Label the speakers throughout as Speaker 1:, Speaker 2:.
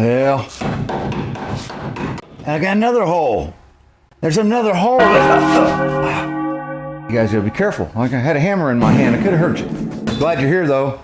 Speaker 1: Well, I got another hole. There's another hole. You guys gotta be careful. I had a hammer in my hand. It could have hurt you. Glad you're here though.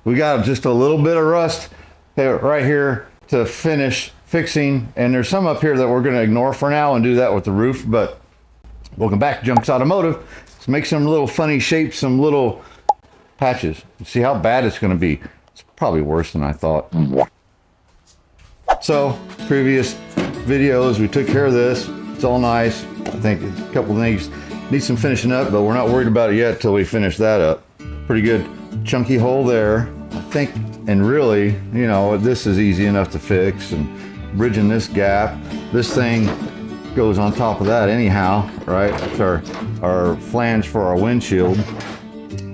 Speaker 1: We got just a little bit of rust right here to finish fixing. And there's some up here that we're gonna ignore for now and do that with the roof. But welcome back to Junks Automotive. Let's make some little funny shapes, some little patches. See how bad it's gonna be. It's probably worse than I thought. So, previous videos, we took care of this. It's all nice. I think a couple of things need some finishing up, but we're not worried about it yet till we finish that up. Pretty good chunky hole there, I think. And really, you know, this is easy enough to fix, and bridging this gap. This thing goes on top of that anyhow, right? That's our flange for our windshield.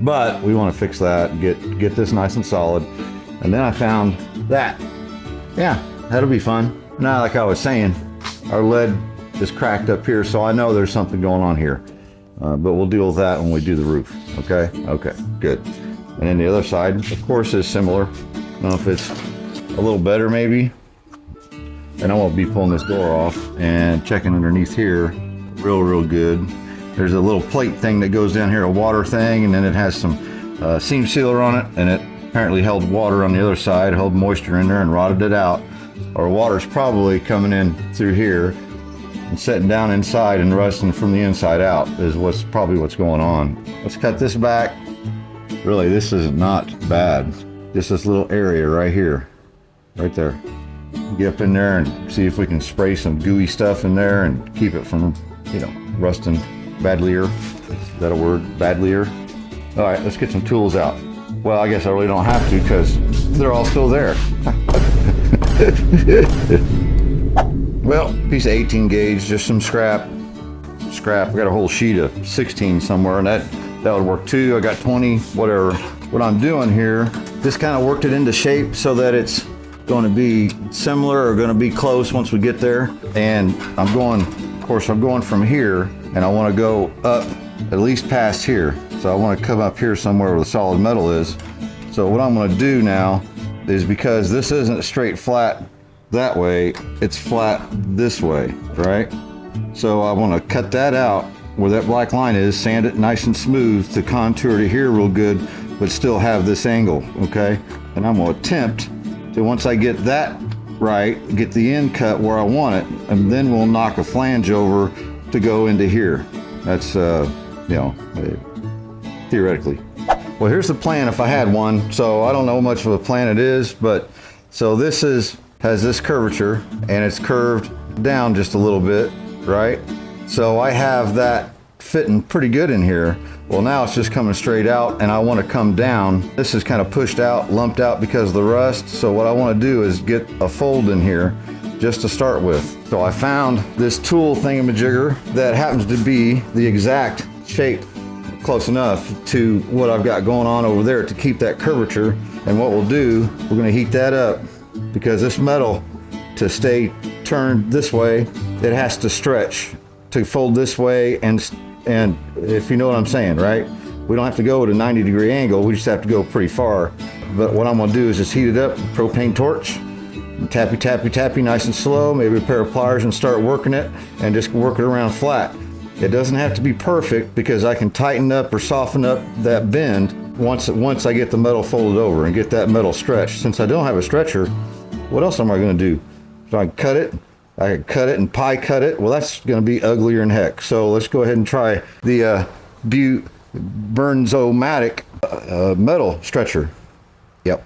Speaker 1: But we want to fix that and get this nice and solid. And then I found that. Yeah, that'll be fun. Now, like I was saying, our lead is cracked up here, so I know there's something going on here. But we'll deal with that when we do the roof, okay? Okay, good. And then the other side, of course, is similar. I don't know if it's a little better maybe. And I won't be pulling this door off and checking underneath here real good. There's a little plate thing that goes down here, a water thing, and then it has some seam sealer on it, and it apparently held water on the other side, held moisture in there and rotted it out. Or water's probably coming in through here and setting down inside and rusting from the inside out is probably what's going on. Let's cut this back. Really, this is not bad. Just this little area right here, right there. Get up in there and see if we can spray some gooey stuff in there and keep it from, you know, rusting badlier. Is that a word? Badlier? All right, let's get some tools out. Well, I guess I really don't have to because they're all still there. Well, piece of 18 gauge, just some scrap. I got a whole sheet of 16 somewhere, and that would work too. I got 20, whatever. What I'm doing here, just kind of worked it into shape so that it's going to be similar or going to be close once we get there. And I'm going from here, and I want to go up at least past here. So I want to come up here somewhere where the solid metal is. So what I'm going to do now is, because this isn't straight flat that way, it's flat this way, right? So I want to cut that out where that black line is, sand it nice and smooth to contour to here real good, but still have this angle, okay? And I'm going to attempt to, once I get that right, get the end cut where I want it, and then we'll knock a flange over to go into here. That's, you know, theoretically. Well, here's the plan if I had one. So I don't know much of a plan it is, but so this has this curvature, and it's curved down just a little bit, right? So I have that fitting pretty good in here. Well, now it's just coming straight out, and I want to come down. This is kind of pushed out, lumped out because of the rust. So what I want to do is get a fold in here just to start with. So I found this tool thingamajigger that happens to be the exact shape, close enough to what I've got going on over there to keep that curvature. And what we'll do, we're going to heat that up, because this metal, to stay turned this way, it has to stretch to fold this way, and if you know what I'm saying, right? We don't have to go at a 90-degree angle, we just have to go pretty far. But what I'm going to do is just heat it up, propane torch, tappy, nice and slow, maybe a pair of pliers, and start working it, and just work it around flat. It doesn't have to be perfect, because I can tighten up or soften up that bend once I get the metal folded over and get that metal stretched. Since I don't have a stretcher, what else am I going to do? So I can cut it and pie cut it. Well, that's going to be uglier than heck. So let's go ahead and try the Burnzomatic metal stretcher. Yep.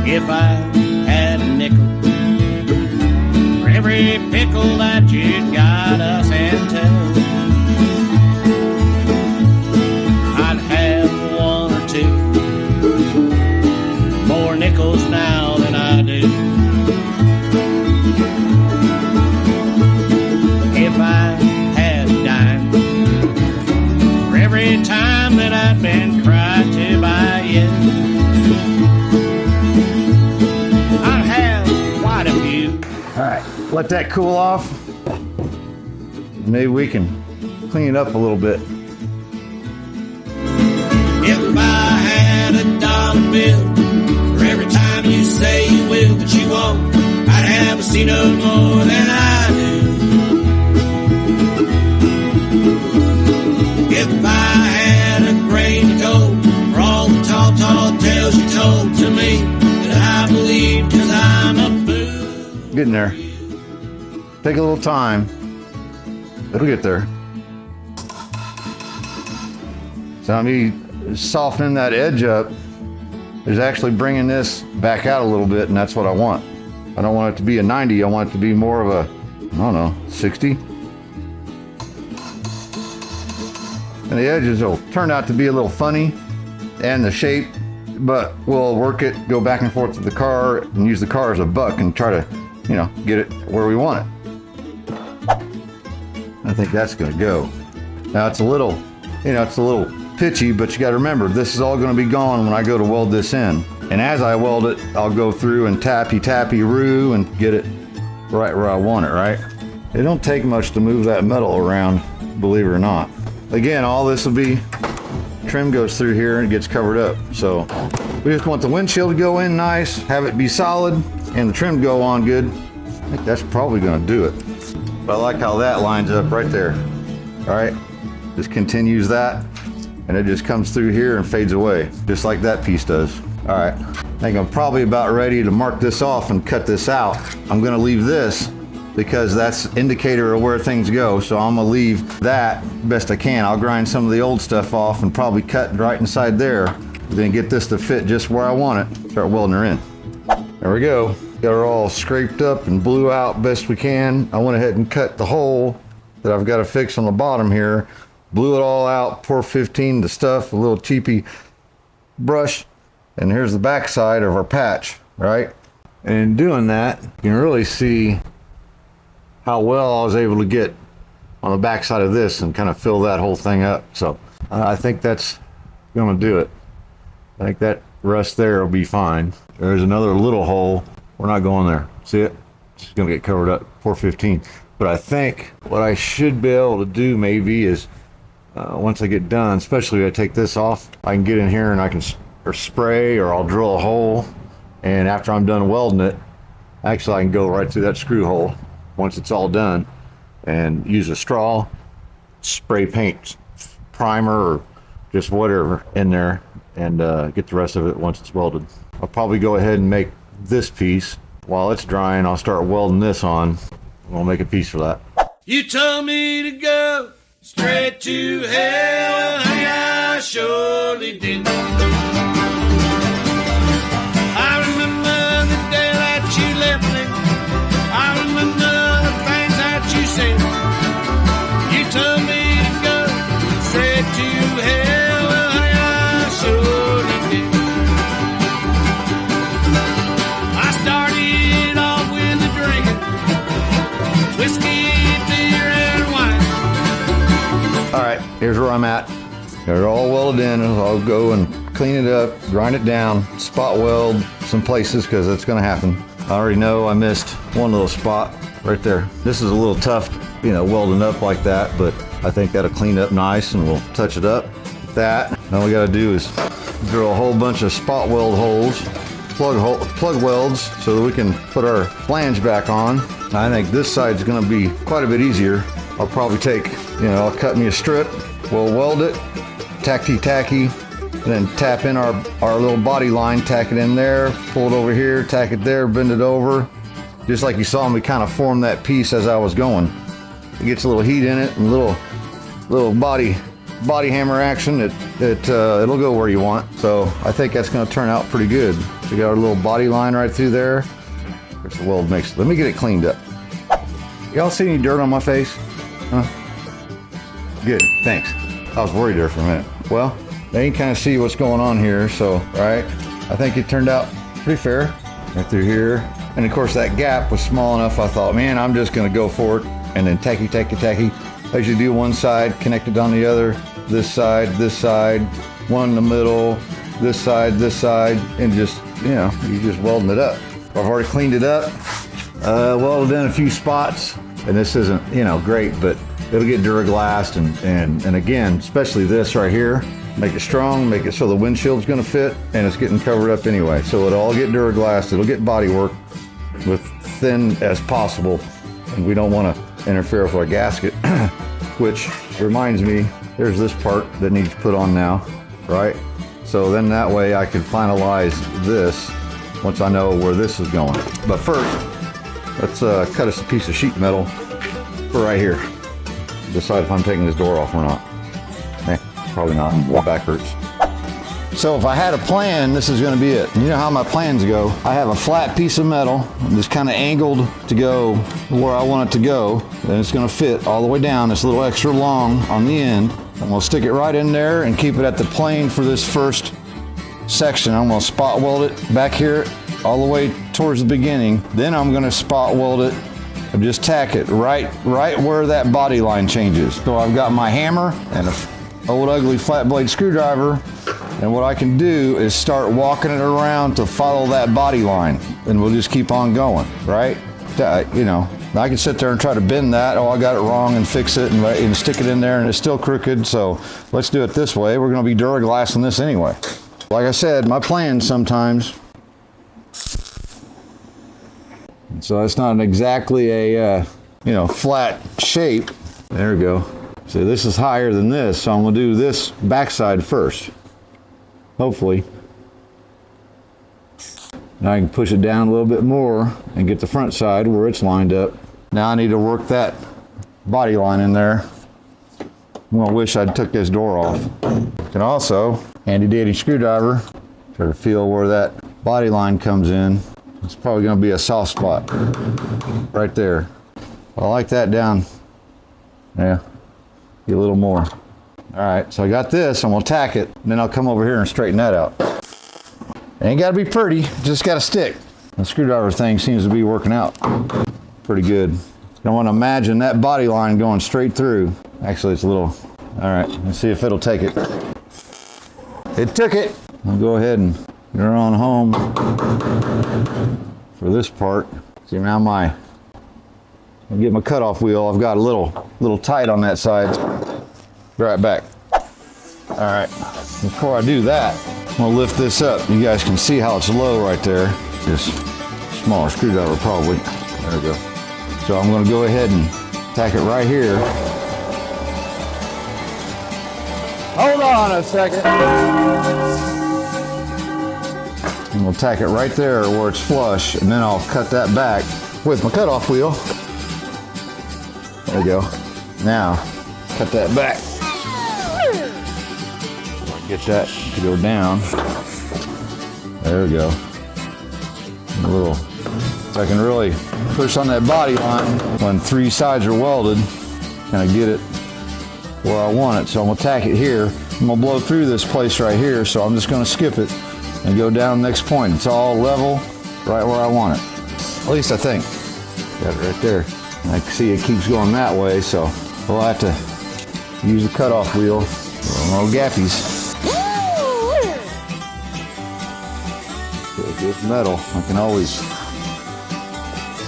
Speaker 2: If I had a nickel for every pickle that you got us into, I'd have one or two more nickels now than I do. If I had a dime for every time that I'd been cried to by you, I'd have quite a few.
Speaker 1: All right, let that cool off. Maybe we can clean it up a little bit.
Speaker 2: If I had
Speaker 1: getting there. Take a little time. It'll get there. So I'm softening that edge up is actually bringing this back out a little bit, and that's what I want. I don't want it to be a 90. I want it to be more of a, I don't know, 60. And the edges will turn out to be a little funny, and the shape, but we'll work it, go back and forth to the car, and use the car as a buck and try to, you know, get it where we want it. I think that's gonna go. Now it's a little, you know, it's a little pitchy, but you gotta remember, this is all gonna be gone when I go to weld this in. And as I weld it, I'll go through and tappy-roo and get it right where I want it, right? It don't take much to move that metal around, believe it or not. Again, all this will be, trim goes through here and it gets covered up. So we just want the windshield to go in nice, have it be solid, and the trim go on good. I think that's probably gonna do it. But I like how that lines up right there. All right, just continues that, and it just comes through here and fades away, just like that piece does. All right, I think I'm probably about ready to mark this off and cut this out. I'm gonna leave this because that's indicator of where things go. So I'm gonna leave that best I can. I'll grind some of the old stuff off and probably cut right inside there. Then get this to fit just where I want it. Start welding her in. There we go. Got her all scraped up and blew out best we can. I went ahead and cut the hole that I've got to fix on the bottom here. Blew it all out, pour 15 the stuff, a little cheapy brush. And here's the back side of our patch, right? And in doing that, you can really see how well I was able to get on the back side of this and kind of fill that whole thing up. So I think that's gonna do it. I think that rust there will be fine. There's another little hole. We're not going there. See it? It's gonna get covered up, 415. But I think what I should be able to do maybe is, once I get done, especially if I take this off, I can get in here and I can spray, or I'll drill a hole. And after I'm done welding it, actually I can go right through that screw hole once it's all done and use a straw, spray paint primer or just whatever in there, and get the rest of it once it's welded. I'll probably go ahead and make this piece. While it's drying, I'll start welding this on. We'll make a piece for that.
Speaker 2: You told me to go straight to hell, honey, I surely did. I remember the day that you left me. I remember the things that you said. You told me to go straight to hell, honey, I surely did. I started off with a drinking whiskey, beer, and wine.
Speaker 1: All right, here's where I'm at. Got it all welded in, and I'll go and clean it up, grind it down, spot weld some places because that's gonna happen. I already know I missed one little spot right there. This is a little tough, you know, welding up like that, but I think that'll clean up nice and we'll touch it up. That, now we gotta do is drill a whole bunch of spot weld holes, plug welds so that we can put our flange back on. I think this side's gonna be quite a bit easier. I'll probably take, you know, I'll cut me a strip, we'll weld it, tacky, then tap in our little body line, tack it in there, pull it over here, tack it there, bend it over. Just like you saw me kind of form that piece as I was going. It gets a little heat in it and little body hammer action. It'll go where you want. So I think that's gonna turn out pretty good. So we got our little body line right through there. There's the weld mix. Let me get it cleaned up. Y'all see any dirt on my face? Huh? Good, thanks. I was worried there for a minute. Well, now you can kind of see what's going on here, so, right? I think it turned out pretty fair. Right through here. And of course that gap was small enough, I thought, man, I'm just gonna go for it. And then tacky. As you do one side, connect it on the other, this side, one in the middle, this side, and just, you know, you're just welding it up. I've already cleaned it up, welded in a few spots, and this isn't, you know, great, but it'll get Duraglassed, and again, especially this right here, make it strong, make it so the windshield's gonna fit, and it's getting covered up anyway. So it'll all get Duraglassed, it'll get bodywork with thin as possible, and we don't wanna interfere with our gasket, which reminds me, there's this part that needs put on now, right? So then that way I can finalize this once I know where this is going. But first, Let's cut us a piece of sheet metal for right here. Decide if I'm taking this door off or not. Probably not. My back hurts. So if I had a plan, this is going to be it. You know how my plans go. I have a flat piece of metal, just kind of angled to go where I want it to go. Then it's going to fit all the way down. It's a little extra long on the end. I'm going to stick it right in there and keep it at the plane for this first section. I'm going to spot weld it back here all the way towards the beginning. Then I'm going to spot weld it and just tack it right where that body line changes. So I've got my hammer and an old ugly flat blade screwdriver. And what I can do is start walking it around to follow that body line. And we'll just keep on going, right? You know, I can sit there and try to bend that. Oh, I got it wrong, and fix it and stick it in there, and it's still crooked. So let's do it this way. We're going to be Duraglassing this anyway. Like I said, my plan sometimes. So it's not exactly a, you know, flat shape. There we go. So this is higher than this. So I'm going to do this backside first. Hopefully. Now I can push it down a little bit more and get the front side where it's lined up. Now I need to work that body line in there. I'm gonna wish I'd took this door off. Can also, handy dandy screwdriver, try to feel where that body line comes in. It's probably gonna be a soft spot right there. I like that down. Yeah, get a little more. All right, so I got this, I'm gonna tack it, and then I'll come over here and straighten that out. Ain't gotta be pretty, just gotta stick. The screwdriver thing seems to be working out pretty good. I want to imagine that body line going straight through. Actually, it's a little, all right, let's see if it'll take it. It took it. I'll go ahead and get her on home for this part. See, now I'll get my cutoff wheel. I've got a little tight on that side. Be right back. All right, before I do that, I'm gonna lift this up. You guys can see how it's low right there. Just smaller screwdriver probably. There we go. So I'm gonna go ahead and tack it right here. Hold on a second. And we'll tack it right there where it's flush, and then I'll cut that back with my cutoff wheel. There we go. Now, cut that back. Get that to go down. There we go. A little, so I can really push on that body line when three sides are welded, kind of get it where I want it. So I'm gonna tack it here. I'm gonna blow through this place right here, so I'm just gonna skip it and go down the next point. It's all level, right where I want it. At least I think. Got it right there. I can see it keeps going that way, so we'll have to use the cutoff wheel. No gaffies. With metal, I can always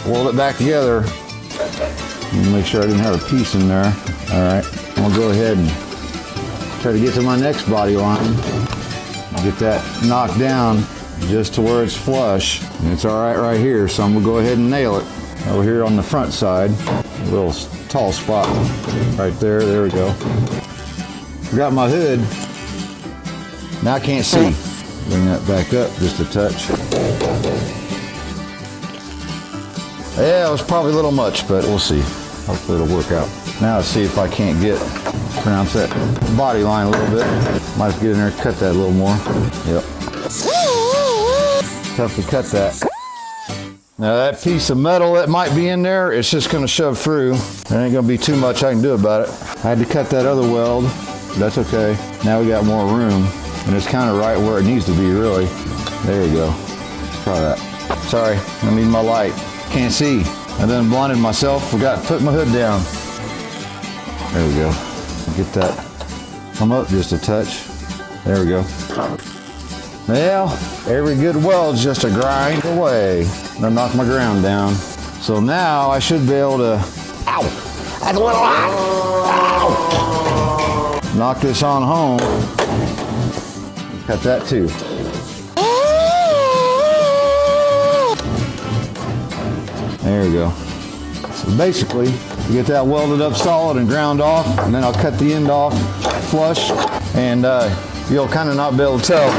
Speaker 1: weld it back together and make sure I didn't have a piece in there. All right, I'm gonna go ahead and try to get to my next body line. Get that knocked down just to where it's flush. And it's all right here, so I'm gonna go ahead and nail it. Over here on the front side, a little tall spot right there. There we go. Got my hood. Now I can't see. Bring that back up just a touch. Yeah, it was probably a little much, but we'll see. Hopefully it'll work out. Now let's see if I can't pronounce that body line a little bit. Might have to get in there and cut that a little more. Yep. Tough to cut that. Now that piece of metal that might be in there, it's just gonna shove through. There ain't gonna be too much I can do about it. I had to cut that other weld. That's okay. Now we got more room. And it's kind of right where it needs to be, really. There you go. Let's try that. Sorry, I need my light. Can't see. I then blinded myself, forgot to put my hood down. There we go. Get that come up just a touch. There we go. Well, every good weld's just a grind away. I'm gonna knock my ground down. So now I should be able to, ow, that's a little hot. Ow. Knock this on home. Cut that too. There we go. So basically, you get that welded up solid and ground off, and then I'll cut the end off flush, and you'll kind of not be able to tell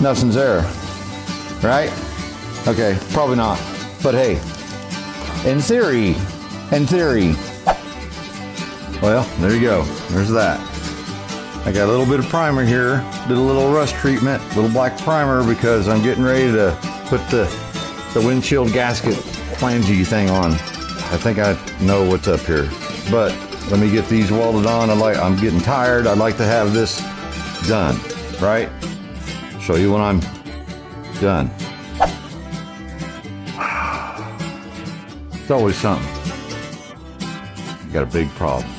Speaker 1: nothing's there, right? Okay, probably not, but hey, In theory. Well, there you go. There's that. I got a little bit of primer here. Did a little rust treatment, little black primer, because I'm getting ready to put the windshield gasket flangey thing on. I think I know what's up here, but let me get these welded on. I'm getting tired. I'd like to have this done, right? Show you when I'm done. It's always something. Got a big problem.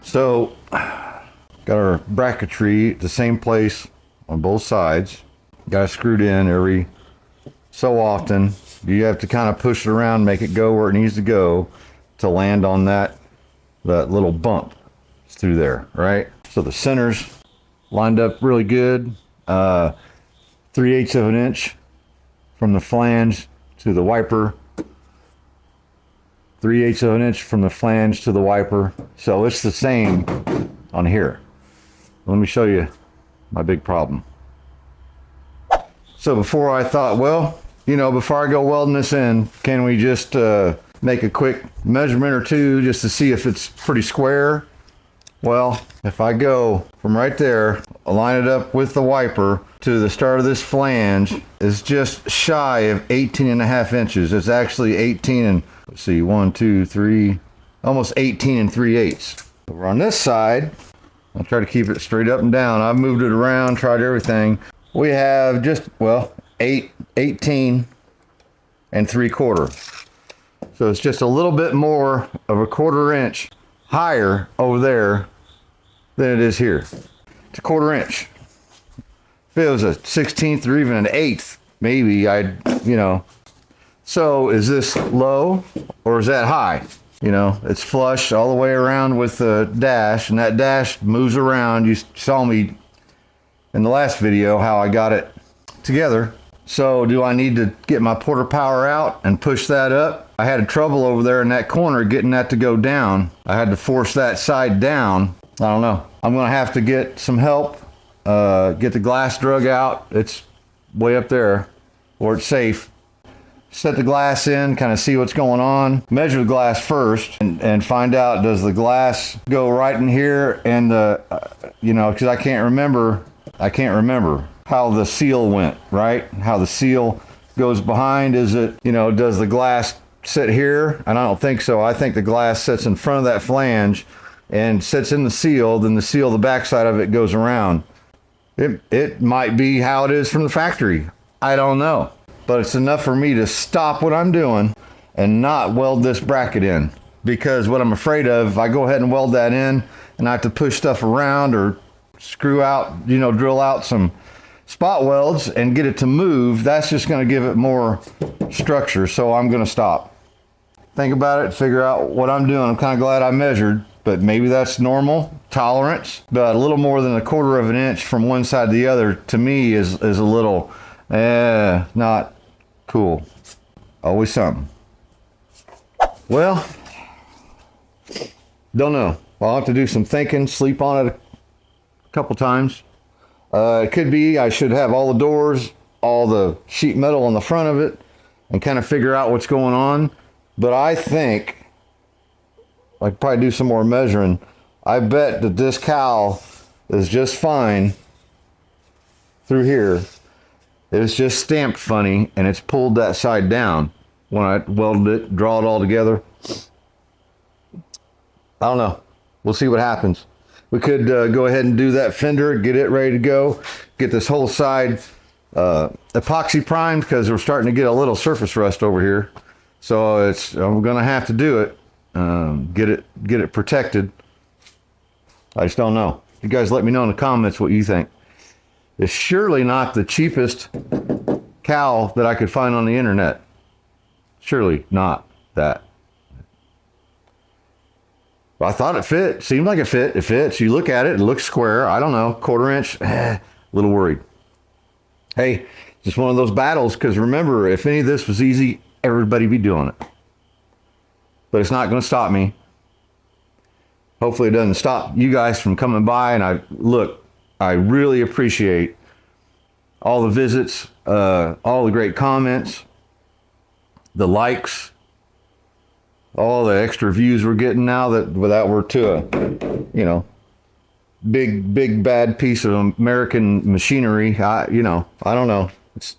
Speaker 1: So, got our bracketry at the same place on both sides. Got it screwed in every so often. You have to kind of push it around, make it go where it needs to go to land on that little bump through there, right? So the centers lined up really good. 3/8 of an inch from the flange to the wiper. 3/8 of an inch from the flange to the wiper. So it's the same on here. Let me show you my big problem. So before I thought, well, you know, before I go welding this in, can we just make a quick measurement or two just to see if it's pretty square? Well, if I go from right there, line it up with the wiper to the start of this flange, is just shy of 18.5 inches. It's actually 18 and, let's see, 1, 2, 3, almost 18 3/8. Over on this side, I'll try to keep it straight up and down. I've moved it around, tried everything. We have just, well, 18 3/4. So it's just a little bit more of a 1/4 inch higher over there than it is here. It's a 1/4 inch. If it was a 16th or even an 1/8, maybe I'd, you know. So is this low or is that high? You know, it's flush all the way around with the dash, and that dash moves around. You saw me in the last video how I got it together. So do I need to get my porter power out and push that up? I had trouble over there in that corner getting that to go down. I had to force that side down. I don't know. I'm gonna have to get some help, get the glass drug out. It's way up there where it's safe. Set the glass in, kind of see what's going on. Measure the glass first and find out, does the glass go right in here? And you know, because I can't remember how the seal went, right? How the seal goes behind. Is it, you know, does the glass sit here? And I don't think so. I think the glass sits in front of that flange and sits in the seal, then the seal, the backside of it goes around. It might be how it is from the factory. I don't know. But it's enough for me to stop what I'm doing and not weld this bracket in. Because what I'm afraid of, if I go ahead and weld that in and I have to push stuff around or screw out, you know, drill out some spot welds and get it to move, that's just going to give it more structure. So I'm going to stop. Think about it, figure out what I'm doing. I'm kind of glad I measured, but maybe that's normal tolerance. But a little more than 1/4 of an inch from one side to the other, to me, is a little, not cool. Always something. Well, don't know. I'll have to do some thinking, sleep on it a couple times. It could be I should have all the doors, all the sheet metal on the front of it, and kind of figure out what's going on. But I think I could probably do some more measuring. I bet that this cowl is just fine through here. It's just stamped funny, and it's pulled that side down when I welded it, draw it all together. I don't know. We'll see what happens. We could go ahead and do that fender, get it ready to go, get this whole side epoxy primed, because we're starting to get a little surface rust over here. So I'm gonna have to do it, get it protected. I just don't know. You guys let me know in the comments what you think. It's surely not the cheapest cowl that I could find on the internet. Surely not that. I thought it fit. Seemed like it fit. It fits. You look at it, it looks square. I don't know, 1/4 inch. A little worried. Hey, just one of those battles, because remember, if any of this was easy, everybody be doing it. But it's not going to stop me. Hopefully it doesn't stop you guys from coming by. And I really appreciate all the visits, all the great comments. the likes, all the extra views we're getting now that we're to a, you know, big bad piece of American machinery. I don't know.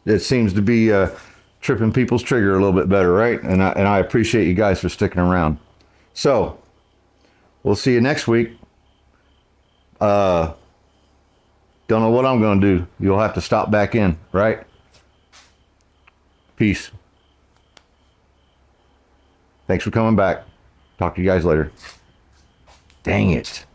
Speaker 1: It seems to be tripping people's trigger a little bit better, right? And I appreciate you guys for sticking around. So we'll see you next week. Don't know what I'm going to do. You'll have to stop back in, right? Peace. Thanks for coming back. Talk to you guys later. Dang it.